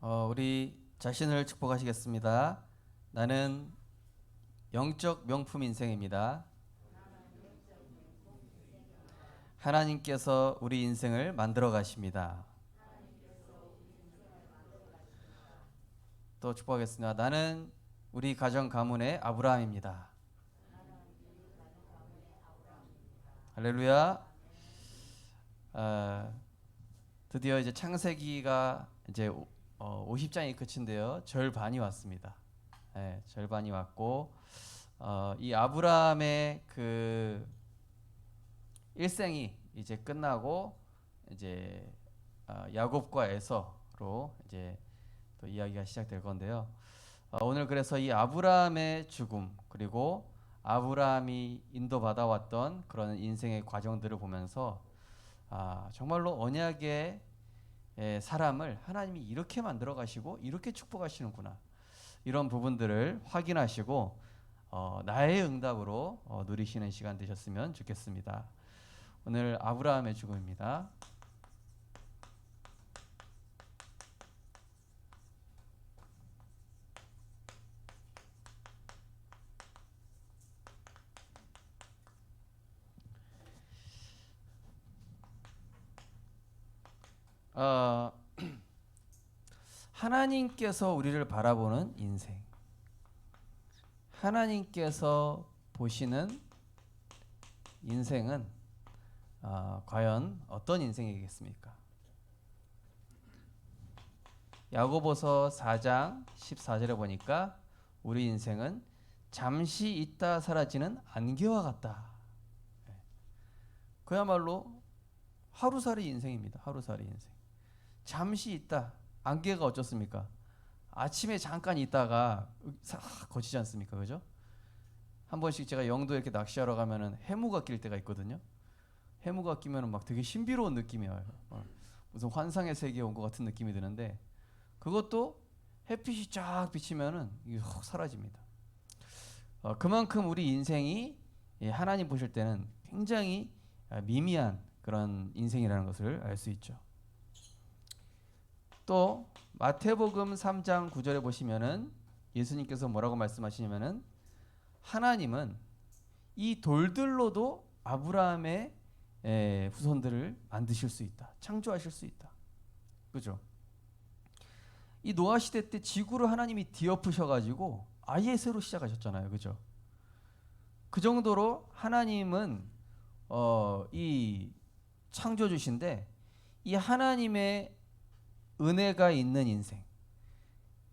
우리 자신을 축복하시겠습니다. 나는 영적 명품 인생입니다. 하나님께서 우리 인생을 만들어 가십니다. 또 축복하겠습니다. 나는 우리 가정 가문의 아브라함입니다. 할렐루야. 드디어 이제 창세기가 이제 50장이 끝인데요. 절반이 왔습니다. 네, 절반이 왔고 이 아브라함의 그 일생이 이제 끝나고 이제 야곱과 에서로 이제 또 이야기가 시작될 건데요. 오늘 그래서 이 아브라함의 죽음 그리고 아브라함이 인도받아왔던 그런 인생의 과정들을 보면서 정말로 언약의 사람을 하나님이 이렇게 만들어 가시고 이렇게 축복하시는구나, 이런 부분들을 확인하시고 나의 응답으로 누리시는 시간 되셨으면 좋겠습니다. 오늘 아브라함의 죽음입니다. 하나님께서 우리를 바라보는 인생, 하나님께서 보시는 인생은 과연 어떤 인생이겠습니까? 야고보서 4장 14절에 보니까 우리 인생은 잠시 있다 사라지는 안개와 같다. 그야말로 하루살이 인생입니다. 하루살이 인생. 잠시 있다. 안개가 어쩌습니까? 아침에 잠깐 있다가 싹 거치지 않습니까? 그죠? 한 번씩 제가 영도에 이렇게 낚시하러 가면은 해무가 낄 때가 있거든요. 해무가 끼면은 막 되게 신비로운 느낌이 와요. 무슨 환상의 세계에 온 것 같은 느낌이 드는데, 그것도 햇빛이 쫙 비치면은 이게 확 사라집니다. 그만큼 우리 인생이 하나님 보실 때는 굉장히 미미한 그런 인생이라는 것을 알 수 있죠. 또 마태복음 3장 9절에 보시면은 예수님께서 뭐라고 말씀하시냐면은 하나님은 이 돌들로도 아브라함의 후손들을 만드실 수 있다. 창조하실 수 있다. 그죠? 이 노아 시대 때 지구를 하나님이 뒤엎으셔 가지고 아예 새로 시작하셨잖아요. 그죠? 그 정도로 하나님은 이 창조주신데, 이 하나님의 은혜가 있는 인생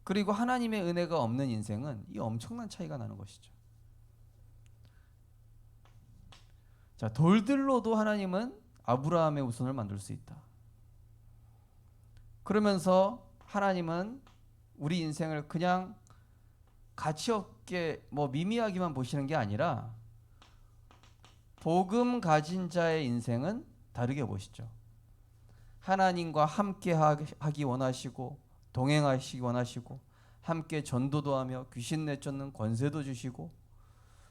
그리고 하나님의 은혜가 없는 인생은 이 엄청난 차이가 나는 것이죠. 자, 돌들로도 하나님은 아브라함의 후손을 만들 수 있다. 그러면서 하나님은 우리 인생을 그냥 가치 없게 미미하게만 보시는 게 아니라 복음 가진 자의 인생은 다르게 보시죠. 하나님과 함께 하기 원하시고 동행하시기 원하시고 함께 전도도 하며 귀신 내쫓는 권세도 주시고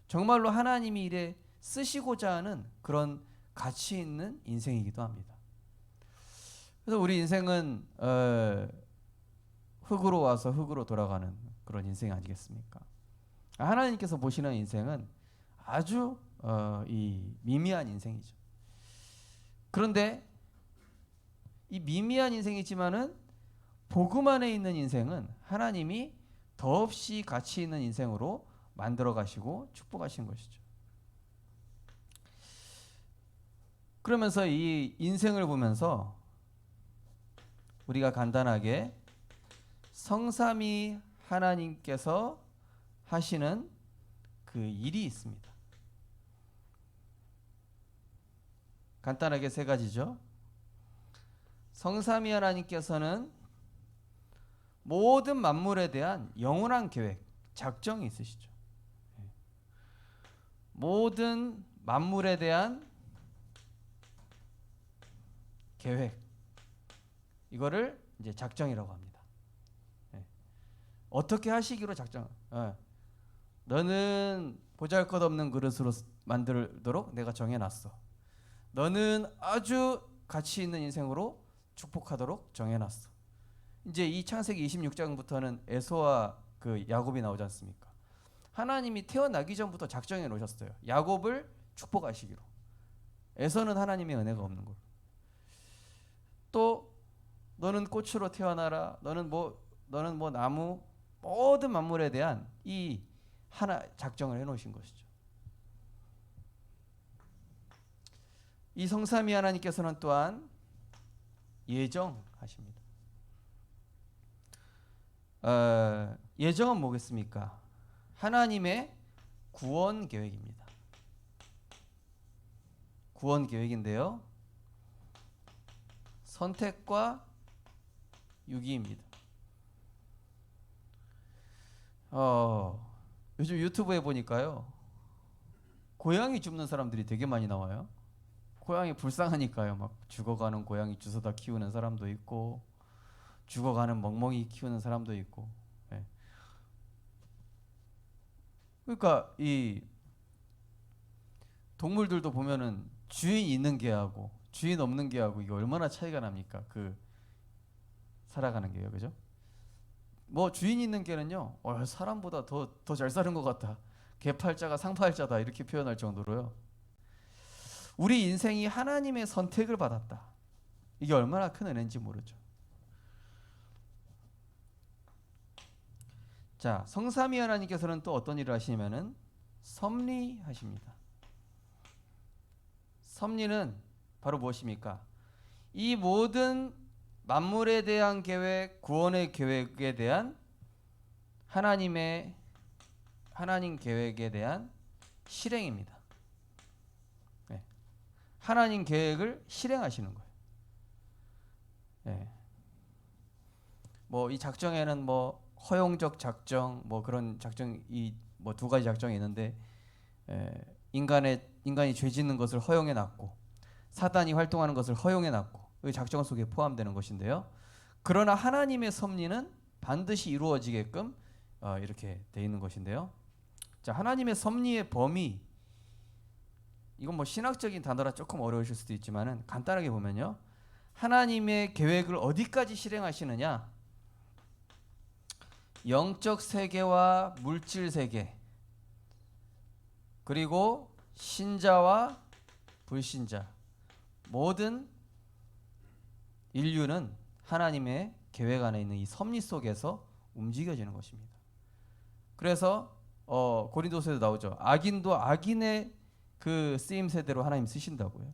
정말로 하나님이 일에 쓰시고자 하는 그런 가치 있는 인생이기도 합니다. 그래서 우리 인생은 흙으로 와서 흙으로 돌아가는 그런 인생이 아니겠습니까? 하나님께서 보시는 인생은 아주 이 미미한 인생이죠. 그런데 이 미미한 인생이지만은 복음 안에 있는 인생은 하나님이 더없이 가치 있는 인생으로 만들어 가시고 축복하신 것이죠. 그러면서 이 인생을 보면서 우리가 간단하게 성삼위 하나님께서 하시는 그 일이 있습니다. 간단하게 세 가지죠. 성삼위 하나님께서는 모든 만물에 대한 영원한 계획, 작정이 있으시죠. 모든 만물에 대한 계획, 이거를 이제 작정이라고 합니다. 어떻게 하시기로 작정. 너는 보잘것없는 그릇으로 만들도록 내가 정해놨어. 너는 아주 가치 있는 인생으로 축복하도록 정해놨어. 이제 이 창세기 26장부터는 에서와 그 야곱이 나오지 않습니까? 하나님이 태어나기 전부터 작정해 놓으셨어요. 야곱을 축복하시기로. 에서는 하나님의 은혜가 없는 걸. 또 너는 꽃으로 태어나라. 너는 뭐 나무 모든 만물에 대한 이 하나 작정을 해 놓으신 것이죠. 이 성삼위 하나님께서는 또한 예정하십니다. 예정은 뭐겠습니까? 하나님의 구원 계획입니다. 구원 계획인데요. 선택과 유기입니다. 요즘 유튜브에 보니까요. 고양이 줍는 사람들이 되게 많이 나와요. 고양이 불쌍하니까요. 막 죽어가는 고양이 주워다 키우는 사람도 있고 죽어가는 멍멍이 키우는 사람도 있고. 네. 그러니까 이 동물들도 보면은 주인 있는 개하고 주인 없는 개하고 이게 얼마나 차이가 납니까? 그 살아가는 게요, 그죠? 뭐 주인 있는 개는요, 사람보다 더 잘 사는 것 같다. 개팔자가 상팔자다 이렇게 표현할 정도로요. 우리 인생이 하나님의 선택을 받았다. 이게 얼마나 큰 은혜인지 모르죠. 자, 성삼위 하나님께서는 또 어떤 일을 하시냐면은 섭리하십니다. 섭리는 바로 무엇입니까? 이 모든 만물에 대한 계획, 구원의 계획에 대한 하나님 계획에 대한 실행입니다. 네. 하나님 계획을 실행하시는 거예요. 네. 뭐 이 작정에는 뭐 허용적 작정, 뭐 그런 작정이 뭐 두 가지 작정이 있는데, 인간이 죄 짓는 것을 허용해 놨고 사단이 활동하는 것을 허용해 놨고 그 작정 속에 포함되는 것인데요. 그러나 하나님의 섭리는 반드시 이루어지게끔 이렇게 돼 있는 것인데요. 자, 하나님의 섭리의 범위, 이건 뭐 신학적인 단어라 조금 어려우실 수도 있지만은 간단하게 보면요. 하나님의 계획을 어디까지 실행하시느냐? 영적 세계와 물질 세계, 그리고 신자와 불신자, 모든 인류는 하나님의 계획 안에 있는 이 섭리 속에서 움직여지는 것입니다. 그래서 고린도서에도 나오죠. 악인도 악인의 그 쓰임새대로 하나님 쓰신다고요.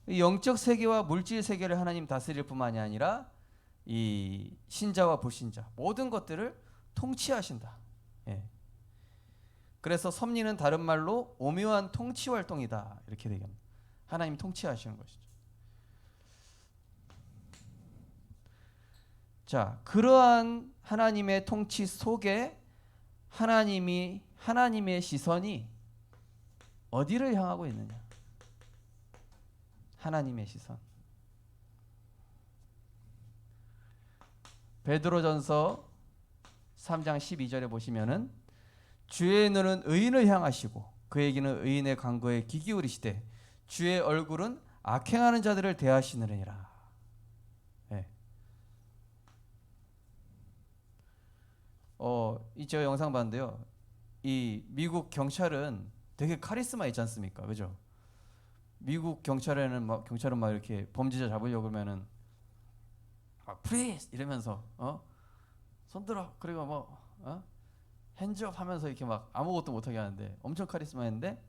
이 영적 세계와 물질 세계를 하나님 다스릴 뿐만이 아니라 이 신자와 불신자 모든 것들을 통치하신다. 예. 그래서 섭리는 다른 말로 오묘한 통치 활동이다 이렇게 얘기합니다. 하나님 통치하시는 것이죠. 자, 그러한 하나님의 통치 속에 하나님의 시선이 어디를 향하고 있느냐? 하나님의 시선. 베드로전서 3장 12절에 보시면은 주의 눈은 의인을 향하시고 그에게는 의인의 간구에 귀 기울이시되 주의 얼굴은 악행하는 자들을 대하시느니라. 네. 제가 영상 봤는데요. 이 미국 경찰은 되게 카리스마 있지 않습니까? 그죠? 미국 경찰은 막 이렇게 범죄자 잡으려고 그러면은 프리즈 이러면서 손들어 그리고 뭐 핸즈업 하면서 이렇게 막 아무것도 못하게 하는데 엄청 카리스마인데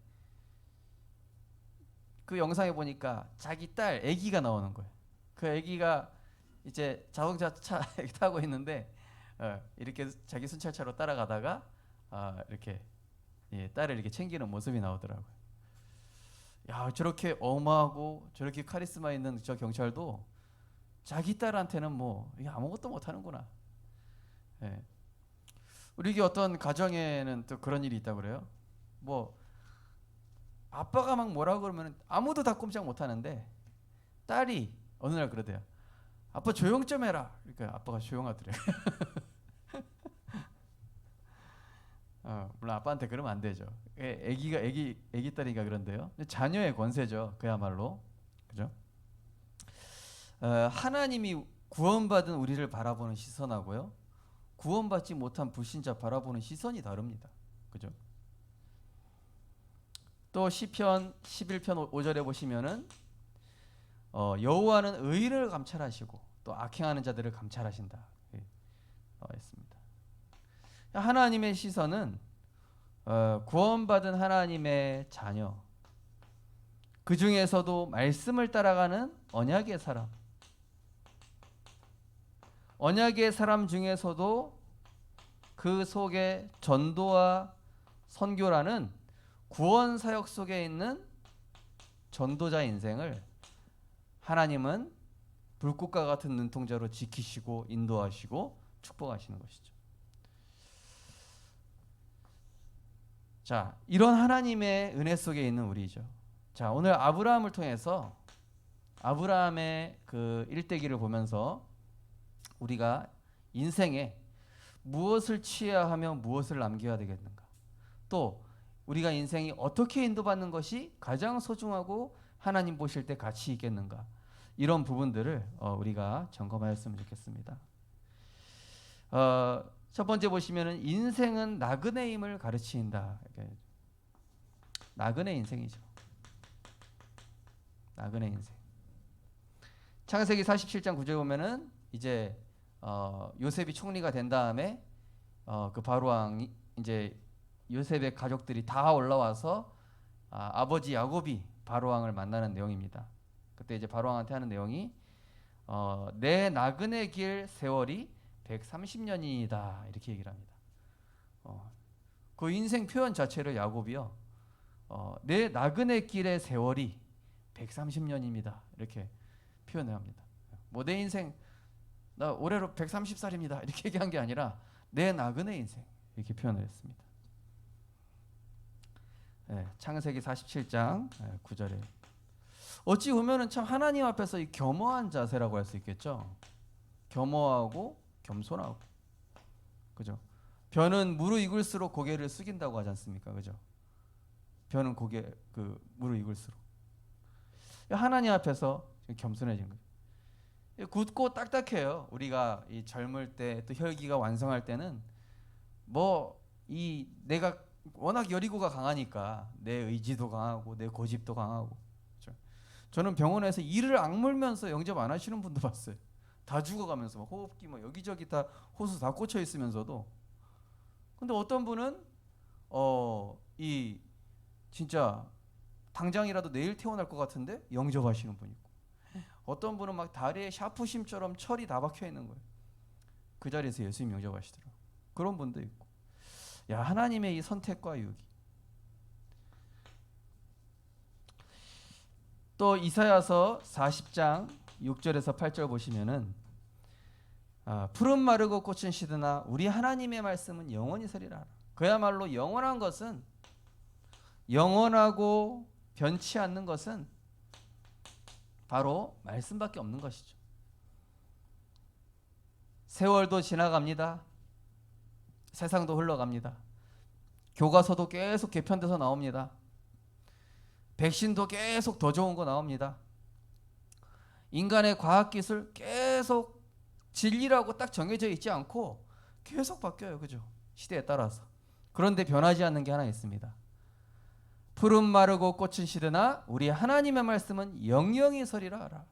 그 영상에 보니까 자기 딸 아기가 나오는 거예요. 그 아기가 이제 자동차 차 타고 있는데 이렇게 자기 순찰차로 따라가다가 이렇게 딸을 이렇게 챙기는 모습이 나오더라고요. 야, 저렇게 엄하고 저렇게 카리스마 있는 저 경찰도 자기 딸한테는 뭐 이게 아무것도 못하는구나. 예. 우리 어떤 가정에는 또 그런 일이 있다고 그래요. 뭐 아빠가 막 뭐라고 그러면 아무도 다 꼼짝 못하는데 딸이 어느 날 그러대요. 아빠 조용 좀 해라. 그러니까 아빠가 조용하더래요. 물론 아빠한테 그러면 안 되죠. 애기 딸이니까 그런데요. 자녀의 권세죠. 그야말로. 그죠? 하나님이 구원받은 우리를 바라보는 시선하고요, 구원받지 못한 불신자 바라보는 시선이 다릅니다. 그죠? 또 시편 11편 5절에 보시면은 여호와는 의인을 감찰하시고 또 악행하는 자들을 감찰하신다 나와 있습니다. 하나님의 시선은 구원받은 하나님의 자녀, 그 중에서도 말씀을 따라가는 언약의 사람, 언약의 사람 중에서도 그 속에 전도와 선교라는 구원 사역 속에 있는 전도자 인생을 하나님은 불꽃과 같은 눈동자로 지키시고 인도하시고 축복하시는 것이죠. 자, 이런 하나님의 은혜 속에 있는 우리죠. 자, 오늘 아브라함을 통해서 아브라함의 그 일대기를 보면서 우리가 인생에 무엇을 취해야 하며 무엇을 남겨야 되겠는가, 또 우리가 인생이 어떻게 인도받는 것이 가장 소중하고 하나님 보실 때 가치 있겠는가, 이런 부분들을 우리가 점검하였으면 좋겠습니다. 첫 번째 보시면은 인생은 나그네임을 가르친다. 나그네 인생이죠. 나그네 인생. 창세기 47장 9절 보면은 이제 요셉이 총리가 된 다음에 그 바로왕이 이제 요셉의 가족들이 다 올라와서 아버지 야곱이 바로왕을 만나는 내용입니다. 그때 이제 바로왕한테 하는 내용이 내 나그네 길 세월이 130년이다 이렇게 얘기를 합니다. 그 인생 표현 자체를 야곱이요, 내 나그네 길의 세월이 130년입니다 이렇게 표현을 합니다. 뭐 내 인생 나 올해로 130살입니다 이렇게 얘기한 게 아니라 내 나그네 인생 이렇게 표현을 했습니다. 창세기 47장 9절에 어찌 보면은 참 하나님 앞에서 이 겸허한 자세라고 할 수 있겠죠. 겸허하고 겸손하고, 그죠? 벼는 무르익을수록 고개를 숙인다고 하지 않습니까? 그죠? 벼는 무르익을수록 하나님 앞에서 감겸손해진 거죠. 굳고 딱딱해요. 우리가 이 젊을 때 또 혈기가 완성할 때는 내가 워낙 여리고가 강하니까 내 의지도 강하고 내 고집도 강하고, 그렇죠? 저는 병원에서 이를 악물면서 영접 안 하시는 분도 봤어요. 다 죽어가면서 막 호흡기 여기저기 다 호수 다 꽂혀 있으면서도. 근데 어떤 분은 이 진짜 당장이라도 내일 태어날 것 같은데 영접하시는 분이 있고, 어떤 분은 막 다리에 샤프심처럼 철이 다 박혀 있는 거예요. 그 자리에서 예수님 영접하시더라고요. 그런 분도 있고. 야, 하나님의 이 선택과 유기. 또 이사야서 40장 6절에서 8절 보시면은 푸른 마르고 꽃은 시드나 우리 하나님의 말씀은 영원히 서리라. 그야말로 영원한 것은, 영원하고 변치 않는 것은 바로 말씀밖에 없는 것이죠. 세월도 지나갑니다. 세상도 흘러갑니다. 교과서도 계속 개편돼서 나옵니다. 백신도 계속 더 좋은 거 나옵니다. 인간의 과학기술 계속 진리라고 딱 정해져 있지 않고 계속 바뀌어요. 그죠? 시대에 따라서. 그런데 변하지 않는 게 하나 있습니다. 푸른 마르고 꽃은 시드나 우리 하나님의 말씀은 영영이 서리라 하라.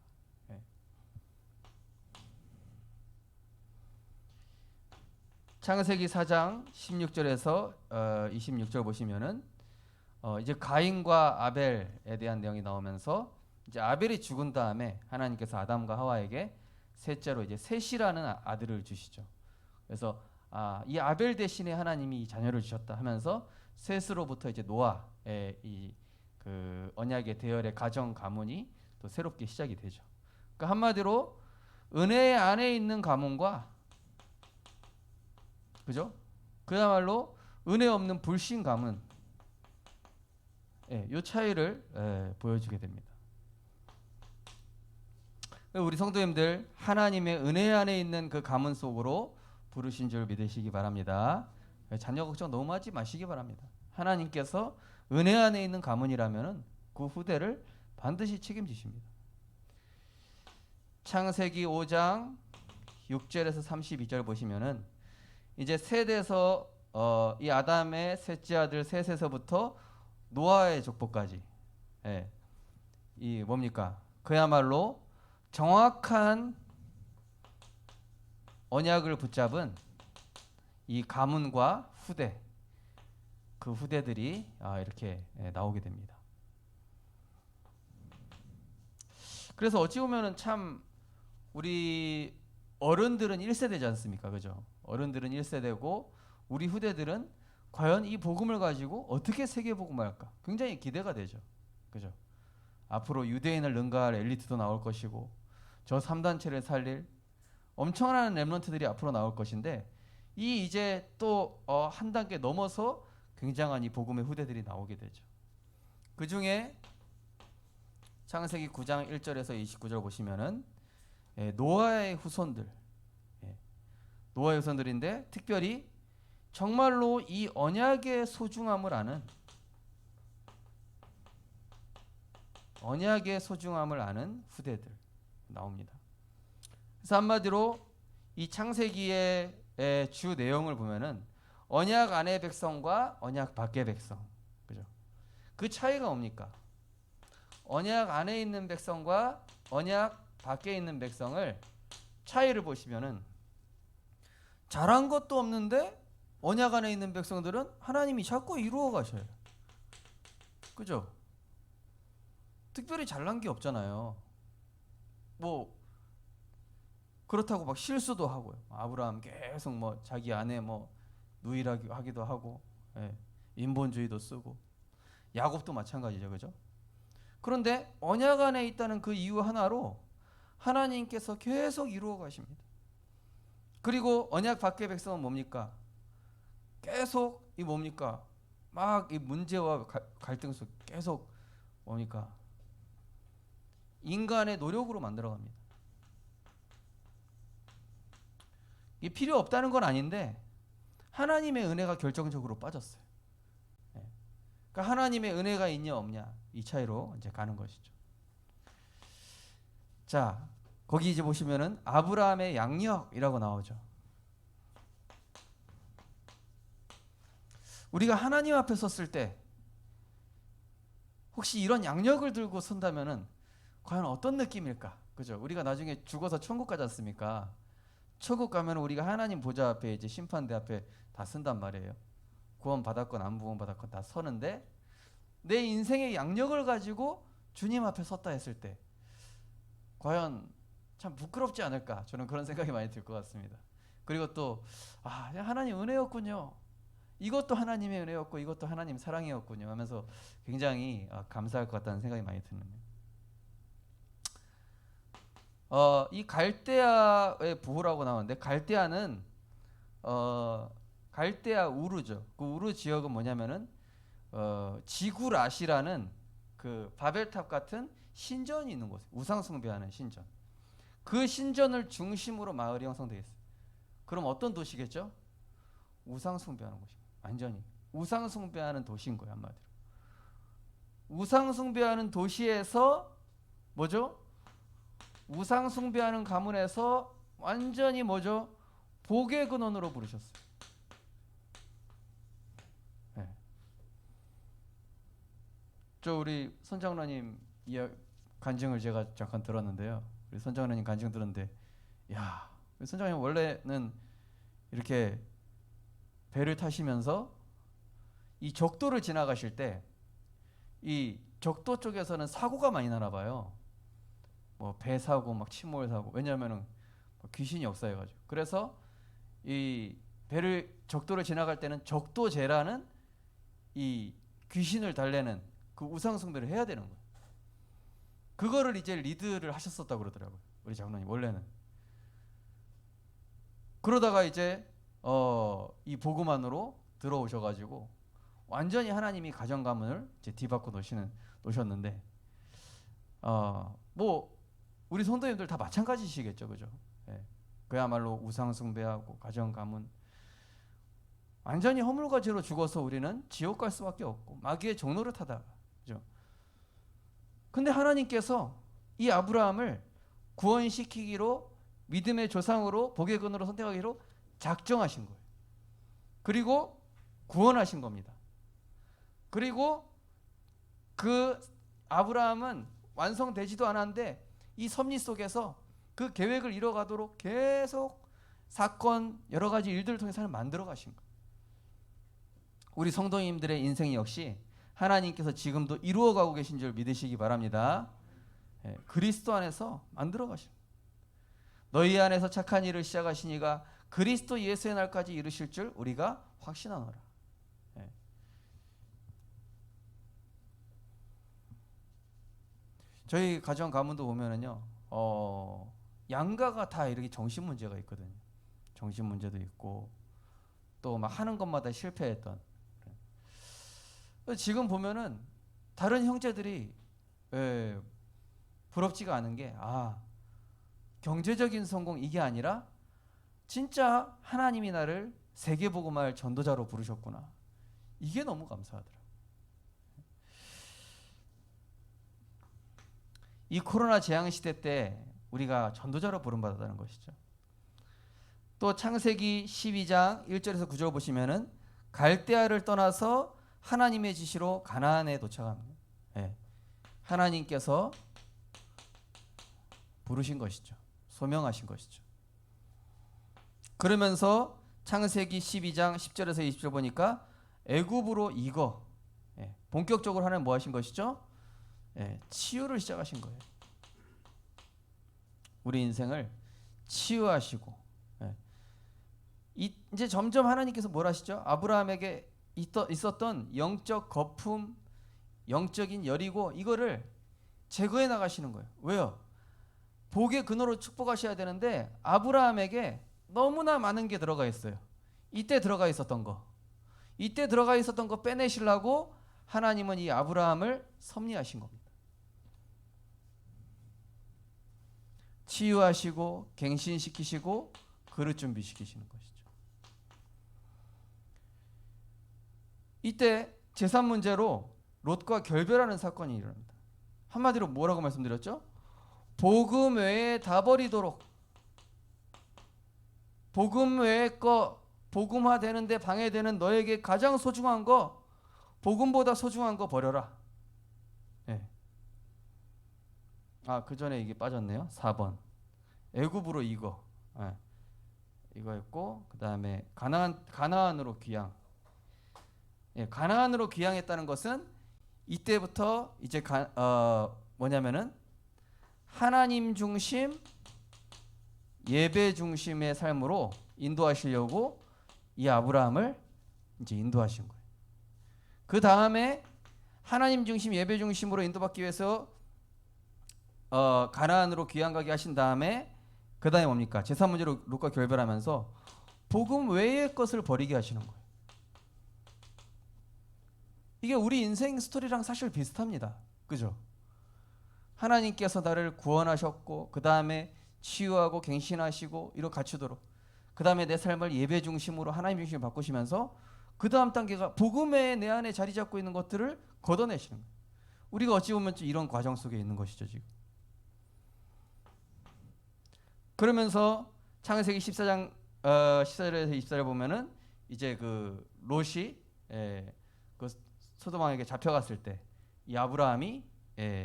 창세기 4장 16절에서 26절 보시면은 이제 가인과 아벨에 대한 내용이 나오면서 이제 아벨이 죽은 다음에 하나님께서 아담과 하와에게 셋째로 이제 셋이라는 아들을 주시죠. 그래서 이 아벨 대신에 하나님이 이 자녀를 주셨다 하면서 셋으로부터 이제 노아의 이 그 언약의 대열의 가정 가문이 또 새롭게 시작이 되죠. 그러니까 한마디로 은혜 안에 있는 가문과, 그죠? 그야말로 은혜 없는 불신 가문, 이 차이를 보여주게 됩니다. 우리 성도님들 하나님의 은혜 안에 있는 그 가문 속으로 부르신 줄 믿으시기 바랍니다. 자녀 걱정 너무 하지 마시기 바랍니다. 하나님께서 은혜 안에 있는 가문이라면 그 후대를 반드시 책임지십니다. 창세기 5장 6절에서 32절 보시면은 이제 셋에서 이 아담의 셋째 아들 셋에서부터 노아의 족보까지, 예, 이 뭡니까? 그야말로 정확한 언약을 붙잡은 이 가문과 후대, 그 후대들이 이렇게 나오게 됩니다. 그래서 어찌 보면은 참 우리 어른들은 1세대지 않습니까? 그죠? 어른들은 1세대고 우리 후대들은 과연 이 복음을 가지고 어떻게 세계 복음할까? 굉장히 기대가 되죠. 그죠? 앞으로 유대인을 능가할 엘리트도 나올 것이고 저 3단체를 살릴 엄청난 렘넌트들이 앞으로 나올 것인데 이 이제 또 한 단계 넘어서 굉장한 이 복음의 후대들이 나오게 되죠. 그 중에 창세기 9장 1절에서 29절 보시면은 노아의 후손들, 노아의 후손들인데 특별히 정말로 이 언약의 소중함을 아는 후대들 나옵니다. 그래서 한마디로 이 창세기의 주 내용을 보면은 언약 안의 백성과 언약 밖의 백성, 그죠? 그 차이가 뭡니까? 언약 안에 있는 백성과 언약 밖에 있는 백성을 차이를 보시면은 잘한 것도 없는데 언약 안에 있는 백성들은 하나님이 자꾸 이루어 가셔요. 그죠? 특별히 잘난 게 없잖아요. 뭐 그렇다고 막 실수도 하고요. 아브라함 계속 뭐 자기 아내 뭐 누이라기도 하고, 인본주의도 쓰고, 야곱도 마찬가지죠, 그죠? 그런데 언약 안에 있다는 그 이유 하나로 하나님께서 계속 이루어 가십니다. 그리고 언약 밖의 백성은 뭡니까? 계속 이 뭡니까? 막 이 문제와 갈등 속 계속 뭡니까? 인간의 노력으로 만들어갑니다. 이 필요 없다는 건 아닌데 하나님의 은혜가 결정적으로 빠졌어요. 그러니까 하나님의 은혜가 있냐 없냐 이 차이로 이제 가는 것이죠. 자, 거기 이제 보시면은 아브라함의 양력이라고 나오죠. 우리가 하나님 앞에 섰을 때 혹시 이런 양력을 들고 선다면은 과연 어떤 느낌일까? 그죠? 우리가 나중에 죽어서 천국 가지 않습니까? 천국 가면 우리가 하나님 보좌 앞에 이제 심판대 앞에 다 선단 말이에요. 구원 받았건 안 구원 받았건 다 서는데 내 인생의 양력을 가지고 주님 앞에 섰다 했을 때 과연 참 부끄럽지 않을까? 저는 그런 생각이 많이 들 것 같습니다. 그리고 또 하나님 은혜였군요. 이것도 하나님의 은혜였고 이것도 하나님 사랑이었군요 하면서 굉장히 감사할 것 같다는 생각이 많이 드는데 이 갈대아의 부호라고 나오는데 갈대아는 갈대아 우르죠. 그 우르 지역은 뭐냐면은 지구라시라는 그 바벨탑 같은 신전이 있는 곳, 우상 숭배하는 신전. 그 신전을 중심으로 마을이 형성되어 있어요. 그럼 어떤 도시겠죠? 우상 숭배하는 곳이 완전히 우상 숭배하는 도시인 거예요, 한마디로. 우상 숭배하는 도시에서 뭐죠? 우상 숭배하는 가문에서 완전히 뭐죠? 복의 근원으로 부르셨어요. 네. 저 우리 선장로님 간증을 제가 잠깐 들었는데요. 우리 선장로님 간증 들었는데, 야, 우리 선장님 원래는 이렇게 배를 타시면서 이 적도를 지나가실 때 이 적도 쪽에서는 사고가 많이 나나 봐요. 뭐 배 사고 막 침몰 사고. 왜냐하면은 귀신이 역사해가지고. 그래서 이 배를 적도를 지나갈 때는 적도제라는 이 귀신을 달래는 그 우상 숭배를 해야 되는 거예요. 그거를 이제 리드를 하셨었다고 그러더라고요. 우리 장로님 원래는. 그러다가 이제 이 복음 안으로 들어오셔가지고 완전히 하나님이 가정 가문을 이제 뒤바꿔 놓으셨는데 뭐 우리 성도님들 다 마찬가지시겠죠, 그죠? 예. 그야말로 우상 숭배하고 가정 가문 완전히 허물과죄로 죽어서 우리는 지옥 갈 수밖에 없고 마귀의 종노릇 하다가, 그죠? 근데 하나님께서 이 아브라함을 구원시키기로 믿음의 조상으로 복의 근으로 선택하기로 작정하신 거예요. 그리고 구원하신 겁니다. 그리고 그 아브라함은 완성되지도 않았는데 이 섭리 속에서 그 계획을 이뤄가도록 계속 사건 여러 가지 일들을 통해서 하나님 만들어 가신 거예요. 우리 성도님들의 인생 역시 하나님께서 지금도 이루어가고 계신 줄 믿으시기 바랍니다. 그리스도 안에서 만들어 가신 거예요. 너희 안에서 착한 일을 시작하신 이가 그리스도 예수의 날까지 이루실 줄 우리가 확신하노라. 저희 가정 가문도 보면은요, 양가가 다 이렇게 정신 문제가 있거든요. 정신 문제도 있고 또 막 하는 것마다 실패했던. 지금 보면은 다른 형제들이 부럽지가 않은 게 경제적인 성공 이게 아니라 진짜 하나님이 나를 세계복음할 전도자로 부르셨구나. 이게 너무 감사하더라고요. 이 코로나 재앙 시대 때 우리가 전도자로 부름받았다는 것이죠. 또 창세기 12장 1절에서 9절 보시면은 갈대아를 떠나서 하나님의 지시로 가나안에 도착합니다. 하나님께서 부르신 것이죠. 소명하신 것이죠. 그러면서 창세기 12장 10절에서 20절 보니까 애굽으로 이거 본격적으로 하나님 뭐 하신 것이죠? 치유를 시작하신 거예요. 우리 인생을 치유하시고 이제 점점 하나님께서 뭘 하시죠? 아브라함에게 있었던 영적 거품, 영적인 열이고 이거를 제거해 나가시는 거예요. 왜요? 복의 근원으로 축복하셔야 되는데 아브라함에게 너무나 많은 게 들어가 있어요. 이때 들어가 있었던 거 빼내시려고 하나님은 이 아브라함을 섭리하신 겁니다. 치유하시고 갱신시키시고 그릇 준비시키시는 것이죠. 이때 재산 문제로 롯과 결별하는 사건이 일어납니다. 한마디로 뭐라고 말씀드렸죠? 복음 외에 다 버리도록, 복음 외의 거, 복음화되는데 방해되는 너에게 가장 소중한 거, 복음보다 소중한 거 버려라. 그 전에 이게 빠졌네요. 4번 애굽으로 이거 했고, 그 다음에 가나안으로 귀향. 가나안으로 귀향했다는 것은 이때부터 이제 뭐냐면은 하나님 중심, 예배 중심의 삶으로 인도하시려고 이 아브라함을 이제 인도하신 거예요. 그 다음에 하나님 중심, 예배 중심으로 인도받기 위해서 가나안으로 귀향 가게 하신 다음에 그 다음에 뭡니까? 재산 문제로 롯과 결별하면서 복음 외의 것을 버리게 하시는 거예요. 이게 우리 인생 스토리랑 사실 비슷합니다. 그죠? 하나님께서 나를 구원하셨고 그 다음에 치유하고 갱신하시고 이렇게 갖추도록, 그 다음에 내 삶을 예배 중심으로 하나님 중심으로 바꾸시면서 그 다음 단계가 복음의 내 안에 자리 잡고 있는 것들을 걷어내시는 거예요. 우리가 어찌 보면 이런 과정 속에 있는 것이죠 지금. 그러면서 창세기 14장 14절에서 24절 보면은 이제 그 롯이 그 소돔왕에게 잡혀갔을 때 이 아브라함이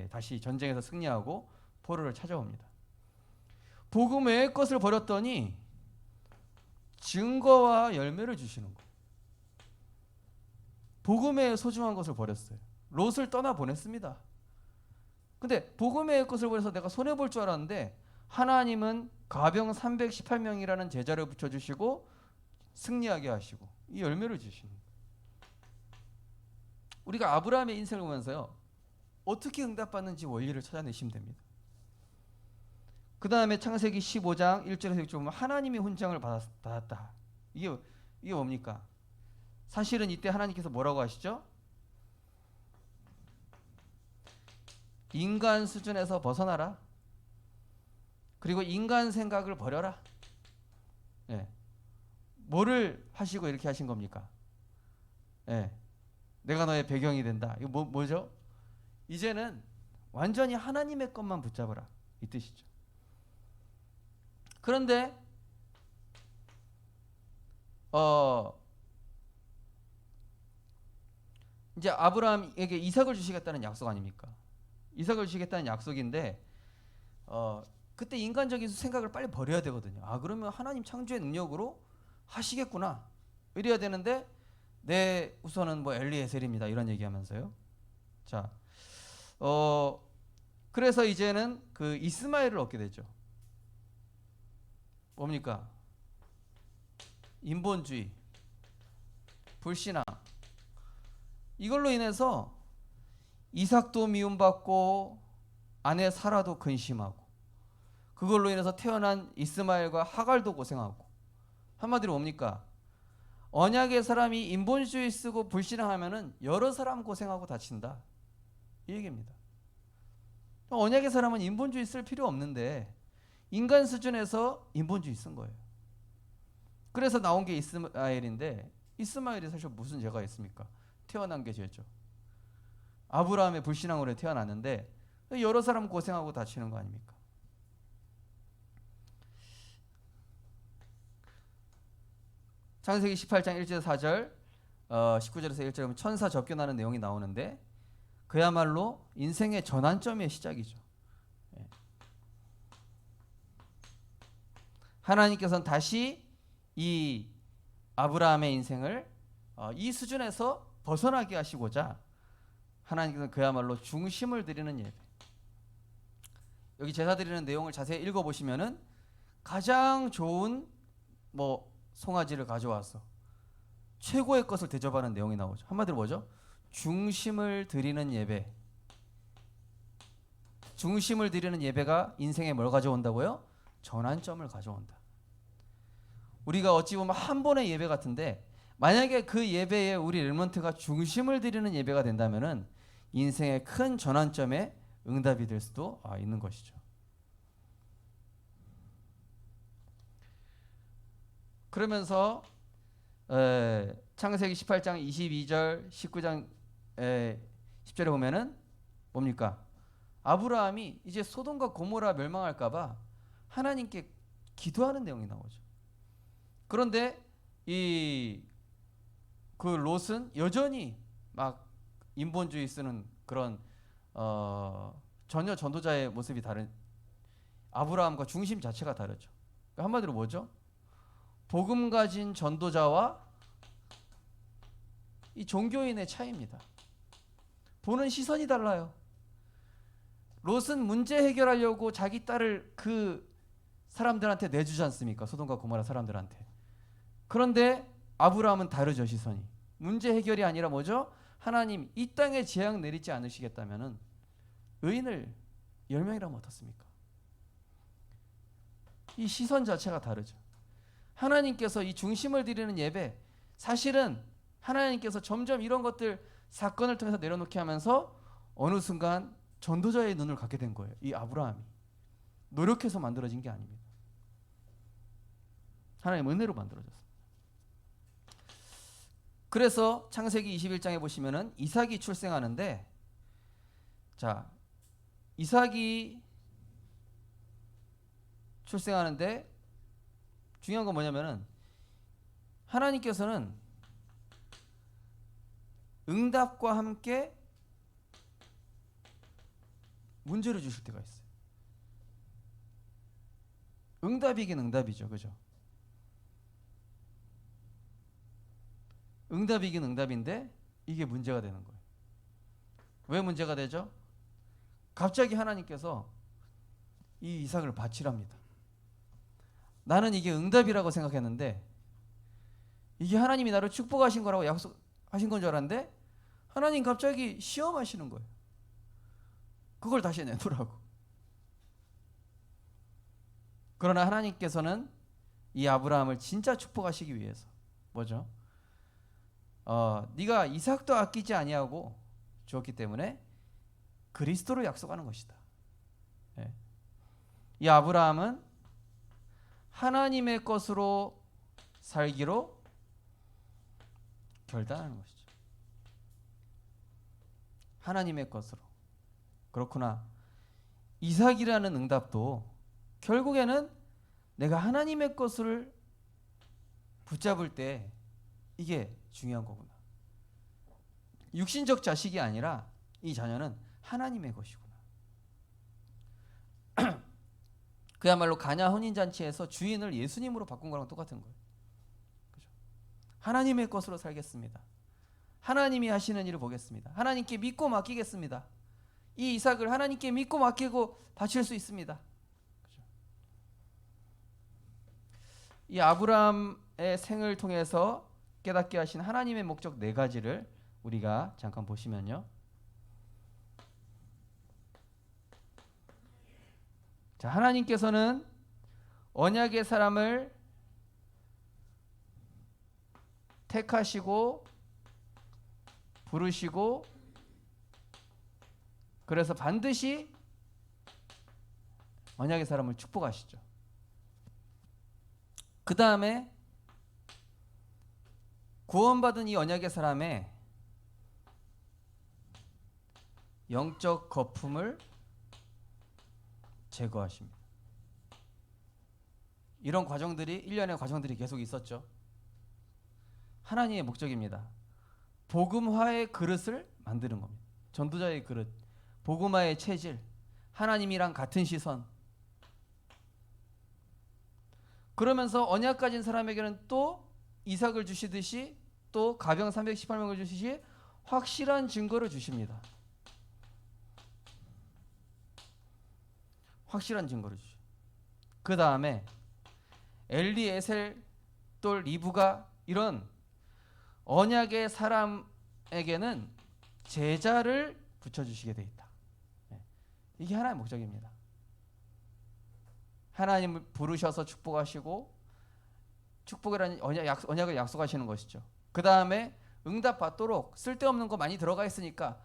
다시 전쟁에서 승리하고 포로를 찾아옵니다. 복음 외의 것을 버렸더니 증거와 열매를 주시는 거예요. 복음의 소중한 것을 버렸어요. 롯을 떠나 보냈습니다. 근데 복음의 것을 버려서 내가 손해 볼 줄 알았는데 하나님은 가병 318명이라는 제자를 붙여주시고 승리하게 하시고 이 열매를 주시는 거예요. 우리가 아브라함의 인생을 보면서요, 어떻게 응답받는지 원리를 찾아내시면 됩니다. 그 다음에 창세기 15장 1절에서 6절 보면 하나님이 훈장을 받았다. 이게 뭡니까? 사실은 이때 하나님께서 뭐라고 하시죠? 인간 수준에서 벗어나라. 그리고 인간 생각을 버려라. 뭐를 하시고 이렇게 하신 겁니까? 내가 너의 배경이 된다. 이거 뭐죠? 이제는 완전히 하나님의 것만 붙잡아라. 이 뜻이죠. 그런데 이제 아브라함에게 이삭을 주시겠다는 약속 아닙니까? 이삭을 주시겠다는 약속인데 그때 인간적인 생각을 빨리 버려야 되거든요. 아, 그러면 하나님 창조의 능력으로 하시겠구나 이래야 되는데, 네, 우선은 뭐 엘리에셀입니다 이런 얘기하면서요. 자, 그래서 이제는 그 이스마엘을 얻게 되죠. 뭡니까? 인본주의, 불신앙. 이걸로 인해서 이삭도 미움받고 아내 사라도 근심하고, 그걸로 인해서 태어난 이스마엘과 하갈도 고생하고. 한마디로 뭡니까? 언약의 사람이 인본주의 쓰고 불신앙하면은 여러 사람 고생하고 다친다, 이 얘기입니다. 언약의 사람은 인본주의 쓸 필요 없는데 인간 수준에서 인본주의 쓴 거예요. 그래서 나온 게 이스마엘인데, 이스마엘이 사실 무슨 죄가 있습니까? 태어난 게 죄죠. 아브라함의 불신앙으로 태어났는데 여러 사람 고생하고 다치는 거 아닙니까? 창세기 18장 1절 4절 19절에서 1절에 보면 천사 접견하는 내용이 나오는데, 그야말로 인생의 전환점의 시작이죠. 하나님께서는 다시 이 아브라함의 인생을 이 수준에서 벗어나게 하시고자 하나님께서는 그야말로 중심을 드리는 예배. 여기 제사 드리는 내용을 자세히 읽어보시면은 가장 좋은 뭐 송아지를 가져와서 최고의 것을 대접하는 내용이 나오죠. 한마디로 뭐죠? 중심을 드리는 예배. 중심을 드리는 예배가 인생에 뭘 가져온다고요? 전환점을 가져온다. 우리가 어찌 보면 한 번의 예배 같은데, 만약에 그 예배에 우리 렘넌트가 중심을 드리는 예배가 된다면은 인생의 큰 전환점에 응답이 될 수도 있는 것이죠. 그러면서 창세기 18장 22절 19장 10절에 보면은 뭡니까? 아브라함이 이제 소돔과 고모라 멸망할까 봐 하나님께 기도하는 내용이 나오죠. 그런데 그 롯은 여전히 막 인본주의 쓰는 그런 전혀 전도자의 모습이 다른, 아브라함과 중심 자체가 다르죠. 한마디로 뭐죠? 복음 가진 전도자와 이 종교인의 차이입니다. 보는 시선이 달라요. 롯은 문제 해결하려고 자기 딸을 그 사람들한테 내주지 않습니까? 소돔과 고모라 사람들한테. 그런데 아브라함은 다르죠, 시선이. 문제 해결이 아니라 뭐죠? 하나님, 이 땅에 재앙 내리지 않으시겠다면은 의인을 10명이라면 어떻습니까? 이 시선 자체가 다르죠. 하나님께서 이 중심을 드리는 예배, 사실은 하나님께서 점점 이런 것들 사건을 통해서 내려놓게 하면서 어느 순간 전도자의 눈을 갖게 된 거예요. 이 아브라함이 노력해서 만들어진 게 아닙니다. 하나님 은혜로 만들어졌습니다. 그래서 창세기 21장에 보시면은 이삭이 출생하는데, 자, 이삭이 출생하는데 중요한 건 뭐냐면은 하나님께서는 응답과 함께 문제를 주실 때가 있어요. 응답이긴 응답이죠, 그죠? 응답이긴 응답인데 이게 문제가 되는 거예요. 왜 문제가 되죠? 갑자기 하나님께서 이 이삭을 바치랍니다. 나는 이게 응답이라고 생각했는데 이게 하나님이 나를 축복하신 거라고 약속하신 건 줄 알았는데 하나님 갑자기 시험하시는 거예요. 그걸 다시 내놓으라고. 그러나 하나님께서는 이 아브라함을 진짜 축복하시기 위해서 뭐죠? 네가 이삭도 아끼지 아니하고 주었기 때문에 그리스도를 약속하는 것이다. 예. 이 아브라함은 하나님의 것으로 살기로 결단하는 것이죠. 하나님의 것으로. 그렇구나. 이삭이라는 응답도 결국에는 내가 하나님의 것을 붙잡을 때 이게 중요한 거구나. 육신적 자식이 아니라 이 자녀는 하나님의 것이구나. 그야말로 가냐 혼인잔치에서 주인을 예수님으로 바꾼 거랑 똑같은 거예요. 그죠? 하나님의 것으로 살겠습니다. 하나님이 하시는 일을 보겠습니다. 하나님께 믿고 맡기겠습니다. 이 이삭을 하나님께 믿고 맡기고 바칠 수 있습니다. 그죠? 이 아브라함의 생을 통해서 깨닫게 하신 하나님의 목적 4가지를 우리가 잠깐 보시면요. 자, 하나님께서는 언약의 사람을 택하시고 부르시고 그래서 반드시 언약의 사람을 축복하시죠. 그 다음에 구원받은 이 언약의 사람의 영적 거품을 제거하십니다. 이런 과정들이 일련의 과정들이 계속 있었죠. 하나님의 목적입니다. 복음화의 그릇을 만드는 겁니다. 전도자의 그릇, 복음화의 체질, 하나님이랑 같은 시선. 그러면서 언약 가진 사람에게는 또 이삭을 주시듯이 또 가병 318명을 주시듯이 확실한 증거를 주십니다. 확실한 증거를 주죠. 그 다음에 엘리에셀 또 리브가 이런 언약의 사람에게는 제자를 붙여주시게 돼 있다. 이게 하나님의 목적입니다. 하나님을 부르셔서 축복하시고 축복이라는 언약을 약속하시는 것이죠. 그 다음에 응답받도록 쓸데없는 거 많이 들어가 있으니까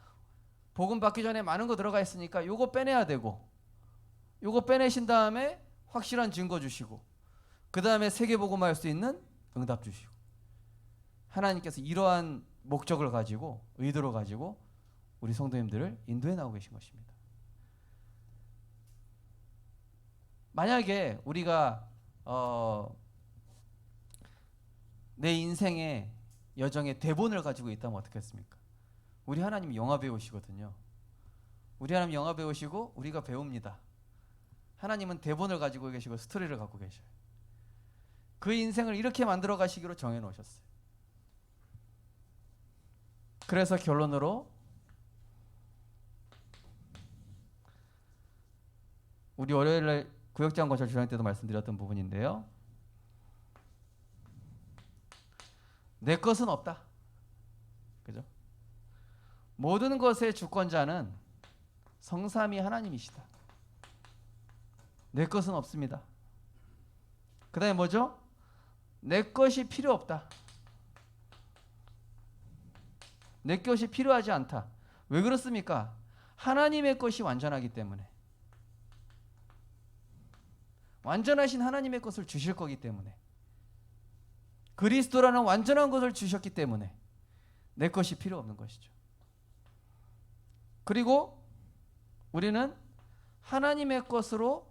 복음 받기 전에 많은 거 들어가 있으니까 요거 빼내야 되고 요거 빼내신 다음에 확실한 증거 주시고 그 다음에 세계복음화 할 수 있는 응답 주시고 하나님께서 이러한 목적을 가지고 의도를 가지고 우리 성도님들을 인도해 나오고 계신 것입니다. 만약에 우리가 내 인생의 여정의 대본을 가지고 있다면 어떻겠습니까? 우리 하나님이 영화 배우시거든요. 우리 하나님 영화 배우시고 우리가 배웁니다. 하나님은 대본을 가지고 계시고 스토리를 갖고 계셔요. 그 인생을 이렇게 만들어 가시기로 정해 놓으셨어요. 그래서 결론으로 우리 월요일날 구역장 건설 주일 때도 말씀드렸던 부분인데요. 내 것은 없다. 그죠? 모든 것의 주권자는 성삼위 하나님이시다. 내 것은 없습니다. 그 다음에 뭐죠? 내 것이 필요 없다. 내 것이 필요하지 않다. 왜 그렇습니까? 하나님의 것이 완전하기 때문에. 완전하신 하나님의 것을 주실 거기 때문에. 그리스도라는 완전한 것을 주셨기 때문에 내 것이 필요 없는 것이죠. 그리고 우리는 하나님의 것으로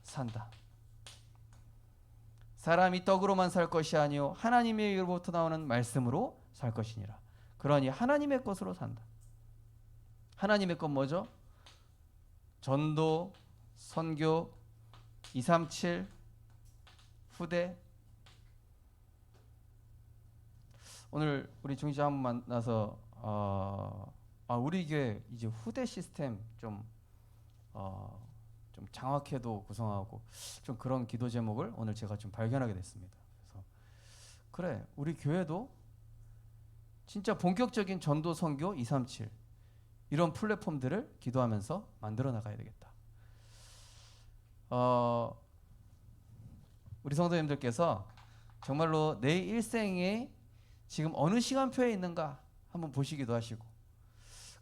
산다. 사람이 떡으로만 살 것이 아니요 하나님의 입으로부터 나오는 말씀으로 살 것이니라. 그러니 하나님의 것으로 산다. 하나님의 것 뭐죠? 전도, 선교, 237, 후대. 오늘 우리 중지자 한번 만나서 우리 교회 이제 후대 시스템 좀 장확해도 구성하고 좀 그런 기도 제목을 오늘 제가 좀 발견하게 됐습니다. 그래서 그래 우리 교회도 진짜 본격적인 전도 선교 237 이런 플랫폼들을 기도하면서 만들어 나가야 되겠다. 우리 성도님들께서 정말로 내 일생에 지금 어느 시간표에 있는가 한번 보시기도 하시고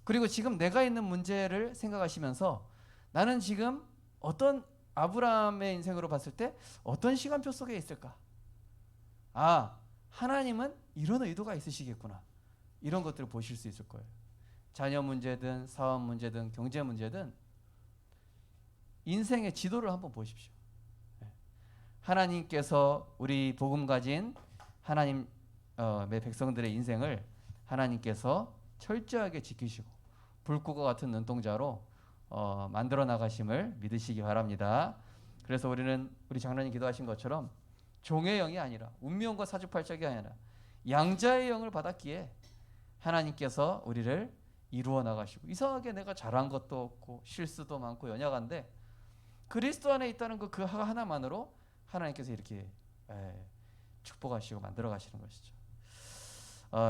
그리고 지금 내가 있는 문제를 생각하시면서 나는 지금 어떤 아브라함의 인생으로 봤을 때 어떤 시간표 속에 있을까? 하나님은 이런 의도가 있으시겠구나. 이런 것들을 보실 수 있을 거예요. 자녀 문제든 사업 문제든 경제 문제든 인생의 지도를 한번 보십시오. 하나님께서 우리 복음 가진 하나님의 백성들의 인생을 하나님께서 철저하게 지키시고 불꽃과 같은 눈동자로 만들어 나가심을 믿으시기 바랍니다. 그래서 우리는 우리 장로님 기도하신 것처럼 종의 영이 아니라 운명과 사주팔적이 아니라 양자의 영을 받았기에 하나님께서 우리를 이루어 나가시고, 이상하게 내가 잘한 것도 없고 실수도 많고 연약한데 그리스도 안에 있다는 그 하나만으로 하나님께서 이렇게 축복하시고 만들어 가시는 것이죠.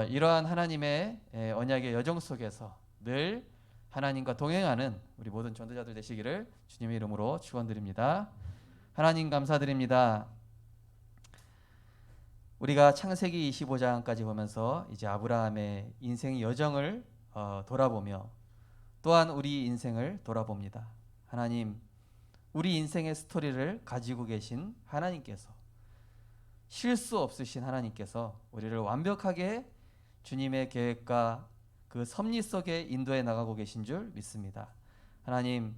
이러한 하나님의 언약의 여정 속에서 늘 하나님과 동행하는 우리 모든 전도자들 되시기를 주님의 이름으로 축원드립니다. 하나님 감사드립니다. 우리가 창세기 25장까지 보면서 이제 아브라함의 인생 여정을 돌아보며 또한 우리 인생을 돌아봅니다. 하나님, 우리 인생의 스토리를 가지고 계신 하나님께서, 실수 없으신 하나님께서 우리를 완벽하게 주님의 계획과 그 섭리 속에 인도해 나가고 계신 줄 믿습니다. 하나님,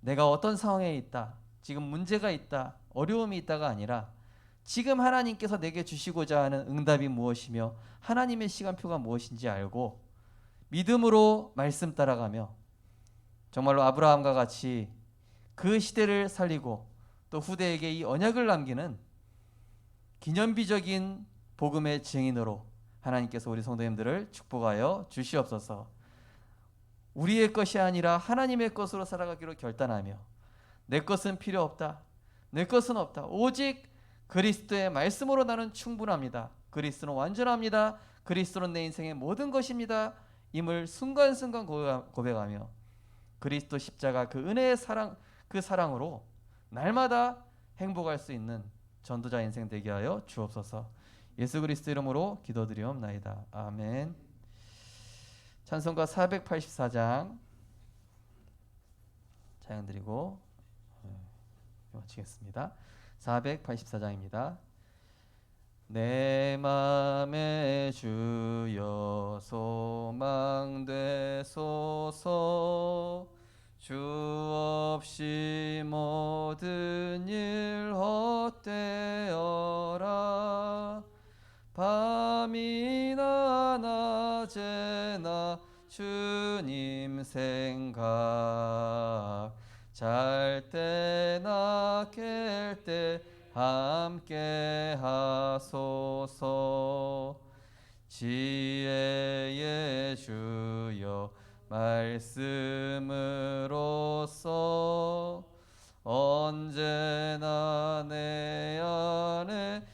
내가 어떤 상황에 있다, 지금 문제가 있다, 어려움이 있다가 아니라 지금 하나님께서 내게 주시고자 하는 응답이 무엇이며 하나님의 시간표가 무엇인지 알고 믿음으로 말씀 따라가며 정말로 아브라함과 같이 그 시대를 살리고 또 후대에게 이 언약을 남기는 기념비적인 복음의 증인으로 하나님께서 우리 성도님들을 축복하여 주시옵소서. 우리의 것이 아니라 하나님의 것으로 살아가기로 결단하며 내 것은 필요 없다, 내 것은 없다, 오직 그리스도의 말씀으로 나는 충분합니다, 그리스도는 완전합니다, 그리스도는 내 인생의 모든 것입니다 임을 순간순간 고백하며 그리스도 십자가 그 은혜의 사랑, 그 사랑으로 날마다 행복할 수 있는 전도자 인생 되게 하여 주옵소서. 예수 그리스도 이름으로 기도드리옵나이다. 아멘. 찬송가 484장 찬양 드리고 마치겠습니다. 484장입니다. 내 맘에 주여 소망되소서. 주 없이 모든 일 헛되어라. 밤이나 낮에나 주님 생각, 잘 때나 깰 때 함께 하소서. 지혜의 주여 말씀으로써 언제나 내 안에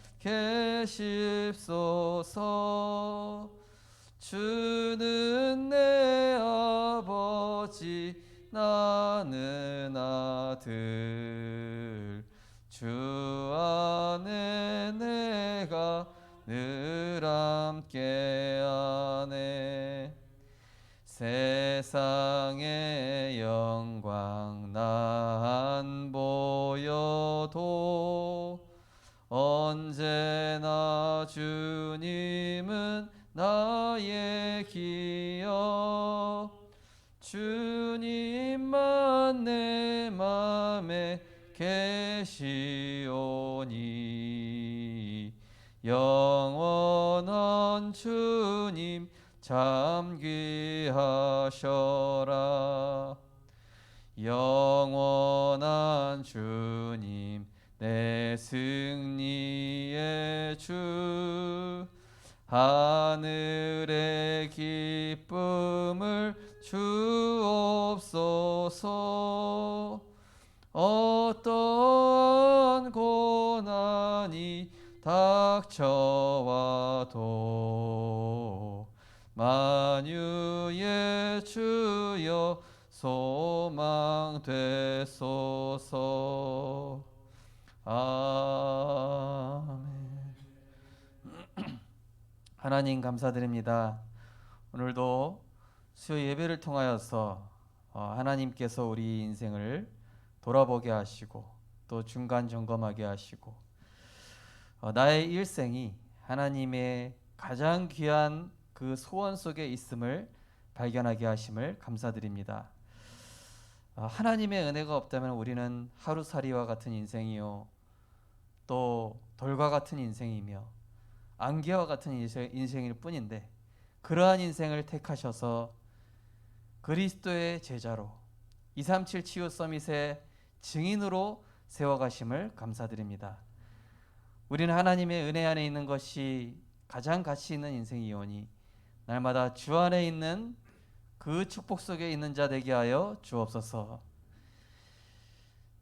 계십소서. 주는 내 아버지 나는 아들, 주 안에 내가 늘 함께하네. 세상의 영광 난 보여도 언제나 주님은 나의 기여. 주님만 내 맘에 계시오니 영원한 주님 참 귀하셔라. 영원한 주님 내 승리의 주, 하늘의 기쁨을 주옵소서. 어떠한 고난이 닥쳐와도 만유의 주여 소망 되소서. 아멘. 하나님 감사드립니다. 오늘도 수요 예배를 통하여서 하나님께서 우리 인생을 돌아보게 하시고 또 중간 점검하게 하시고 나의 일생이 하나님의 가장 귀한 그 소원 속에 있음을 발견하게 하심을 감사드립니다. 하나님의 은혜가 없다면 우리는 하루살이와 같은 인생이요 또 돌과 같은 인생이며 안개와 같은 인생일 뿐인데 그러한 인생을 택하셔서 그리스도의 제자로 237 치유 서밋의 증인으로 세워가심을 감사드립니다. 우리는 하나님의 은혜 안에 있는 것이 가장 가치 있는 인생이오니 날마다 주 안에 있는 그 축복 속에 있는 자 되게 하여 주옵소서.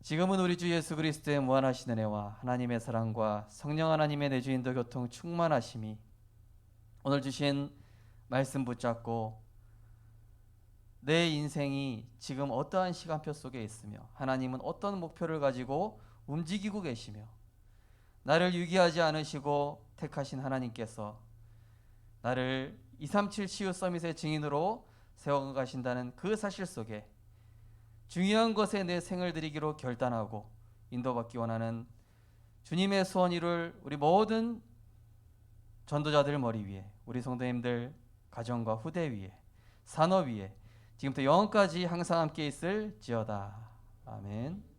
지금은 우리 주 예수 그리스도의 무한하신 은혜와 하나님의 사랑과 성령 하나님의 내주인도 교통 충만하심이 오늘 주신 말씀 붙잡고 내 인생이 지금 어떠한 시간표 속에 있으며 하나님은 어떤 목표를 가지고 움직이고 계시며 나를 유기하지 않으시고 택하신 하나님께서 나를 237 치유 서밋의 증인으로 세워가신다는 그 사실 속에 중요한 것에 내 생을 드리기로 결단하고 인도받기 원하는 주님의 소원 이룰 우리 모든 전도자들 머리 위에, 우리 성도님들 가정과 후대 위에, 산업 위에 지금부터 영원까지 항상 함께 있을지어다. 아멘.